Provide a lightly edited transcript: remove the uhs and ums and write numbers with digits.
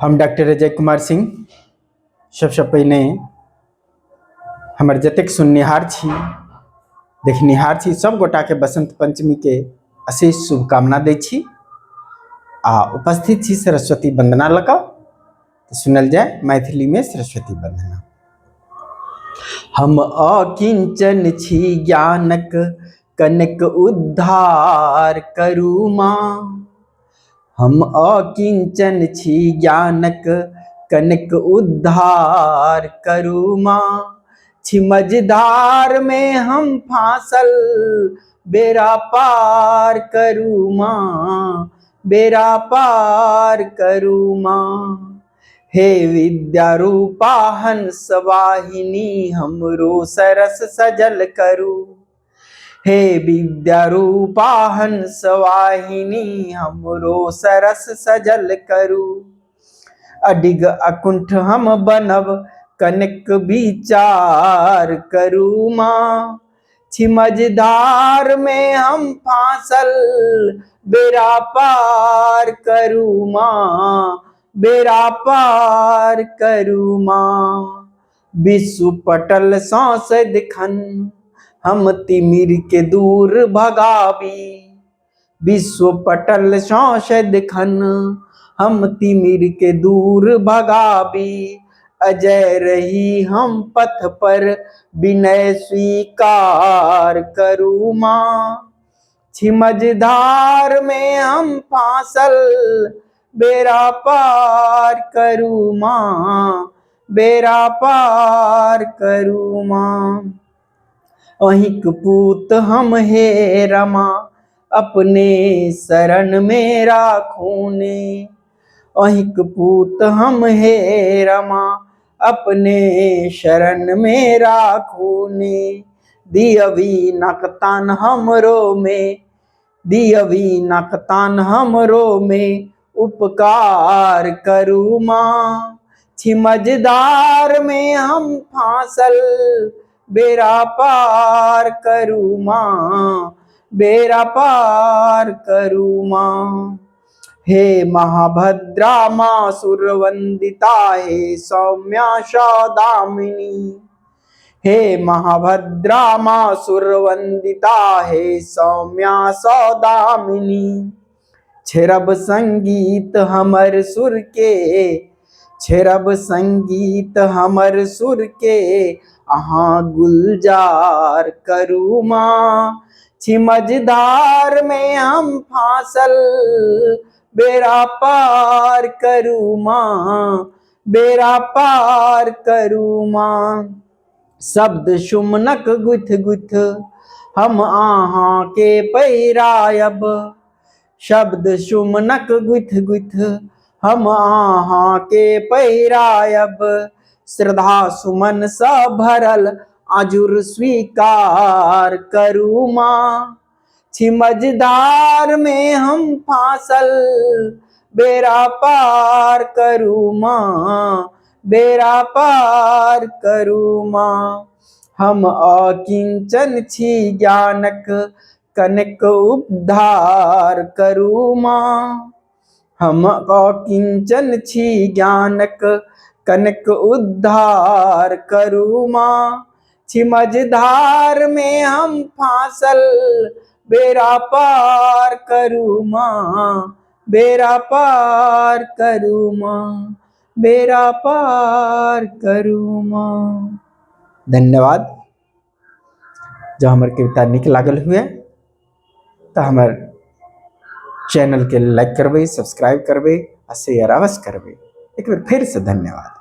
हम डॉक्टर अजय कुमार सिंह सबसे पहले हमर जतेक सुननिहार छी देखनिहार छी सब गोटा के बसंत पंचमी के अशेष शुभकामना दै छी आ उपस्थित छी सरस्वती वंदना लऽ कऽ। तो सुनल जाए मैथिली में सरस्वती वंदना। हम अकिंचन छी ज्ञानक कनक उद्धार करू माँ। हम अकिंचन छी ज्ञानक कनक उद्धार करू माँ। छी मझधार में हम फांसल बेड़ा पार करू माँ, बेड़ा पार करू माँ। हे विद्या रूपा हंस वाहिनी हमरो सरस सजल करू। हे विद्या रूपा हंस वाहिनी हमरो सरस सजल करू। अडिग अकुंठ हम बनब कनक विचार करू माँ। छी मझधार में हम फांसल बेड़ा पार करू माँ, बेड़ा पार करू माँ। विश्व पटल सांसद खन हम तिमिर के दूर भगावी। विश्व पटल सांसद खन हम तिमिर के दूर भगावी। अजय रही हम पथ पर विनय स्वीकार करू माँ। छी मझधार में हम फांसल बेड़ा पार करू माँ, बेड़ा पार करू माँ। अहिंक पूत हम हे रमा अपने शरण में राखूने। अहिंक पूत हम हे रमा अपने शरण में राखूने। दियवी नकतान हमरो में, दियवी नकतान हमरो में उपकार करू माँ। छी मझधार में हम फांसल बेड़ा पार करू माँ, बेड़ा पार करू माँ। हे महाभद्रा माँ सुरवंदिता हे सौम्या सौदामिनी। हे महाभद्रा माँ सुरवंदिता हे सौम्या सौदामिनी। छेरब संगीत हमर सुर के, छेरब संगीत हमर सुर के अहाँ गुलजार करू माँ। छी मझधार में हम फांसल बेड़ा पार करू माँ, बेड़ा पार करू माँ। शब्द सुमनक गुथ गुथ हम आहाँ के पैरायब। शब्द सुमनक गुथ गुथ हम आहाँ के पैरायब। श्रद्धा सुमन सा भरल आजुर स्वीकार करू माँ। छी मझधार में हम फांसल बेड़ा पार करू माँ, बेड़ा पार करू माँ। हम अकिंचन छी ज्ञानक कनक उद्धार करू माँ। हम अकिंचन छी ज्ञानक कनक उद्धार करू माँ। छी मझधार में हम फांसल बेड़ा पार करू माँ, बेड़ा पार करू माँ, बेड़ा पार करू माँ। धन्यवाद। जो हमार कविता निक लागल हुए तो हमार चैनल के लाइक करबे, सब्सक्राइब करबे और शेयर अवश्य करबे। एक बार फिर से धन्यवाद।